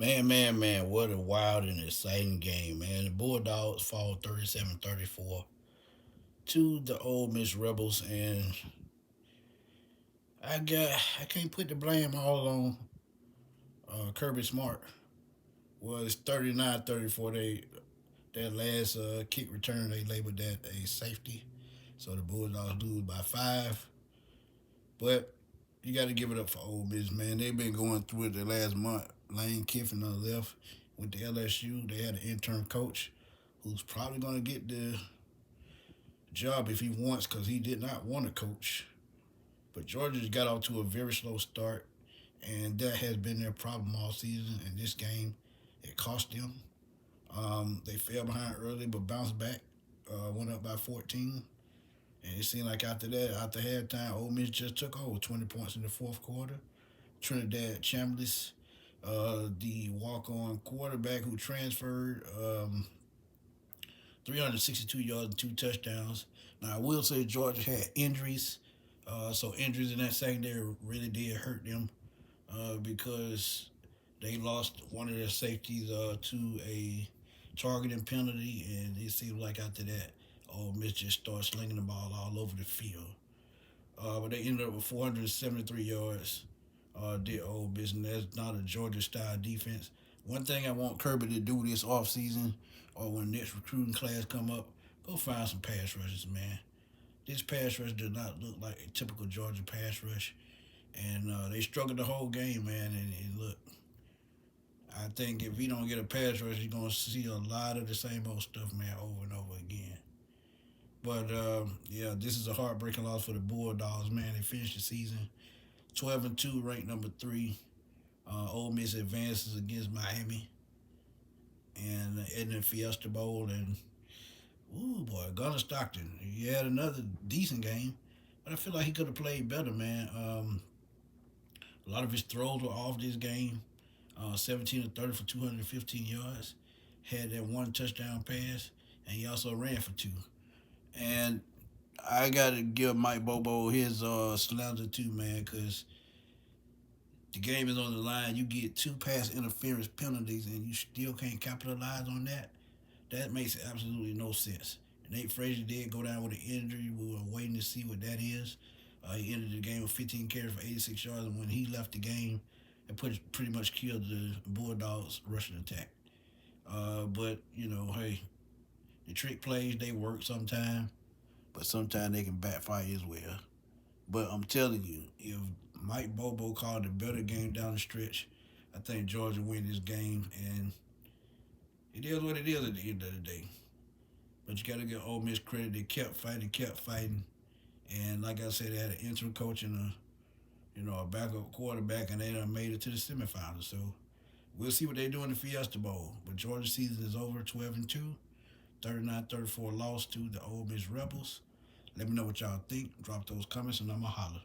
Man, what a wild and exciting game, man. The Bulldogs fall 37-34 to the Ole Miss Rebels, and I can't put the blame all on Kirby Smart. Well, it's 39-34. That last kick return, they labeled that a safety. So the Bulldogs lose by 5. But you got to give it up for Ole Miss, man. They've been going through it the last month. Lane Kiffin on the left went to LSU. They had an interim coach who's probably going to get the job if he wants, because he did not want to coach. But Georgia's got off to a very slow start, and that has been their problem all season. In this game, it cost them. They fell behind early, but bounced back. Went up by 14. And it seemed like after that, after halftime, Ole Miss just took over 20 points in the fourth quarter. Trinidad Chambliss, the walk-on quarterback who transferred, 362 yards and 2 touchdowns. Now, I will say Georgia had injuries. So injuries in that secondary really did hurt them because they lost one of their safeties to a targeting penalty, and it seemed like after that, Ole Miss just started slinging the ball all over the field. But they ended up with 473 yards. Did Ole Miss, and that's not a Georgia style defense. One thing I want Kirby to do this offseason, or when the next recruiting class come up, go find some pass rushes, man. This pass rush does not look like a typical Georgia pass rush, and they struggled the whole game, man. And look, I think if he don't get a pass rush, you're gonna see a lot of the same old stuff, man, over and over again. But yeah, this is a heartbreaking loss for the Bulldogs, man. They finished the season 12-2, ranked number 3. Ole Miss advances against Miami and in the Fiesta Bowl, and ooh boy, Gunnar Stockton, he had another decent game, but I feel like he could have played better, man. A lot of his throws were off this game. 17 to 30 for 215 yards. Had that one touchdown pass, and he also ran for 2. And I gotta give Mike Bobo his slander too, man, because the game is on the line. You get 2 pass interference penalties, and you still can't capitalize on that. That makes absolutely no sense. Nate Frazier did go down with an injury. We were waiting to see what that is. He ended the game with 15 carries for 86 yards, and when he left the game, it pretty much killed the Bulldogs' rushing attack. But hey, the trick plays they work sometimes, but sometimes they can backfire as well. But I'm telling you, if Mike Bobo called a better game down the stretch, I think Georgia win this game, and it is what it is at the end of the day. But you got to give Ole Miss credit. They kept fighting, and like I said, they had an interim coach and a backup quarterback, and they done made it to the semifinals. So we'll see what they do in the Fiesta Bowl. But Georgia's season is over, 12-2, 39-34 loss to the Ole Miss Rebels. Let me know what y'all think. Drop those comments, and I'ma holler.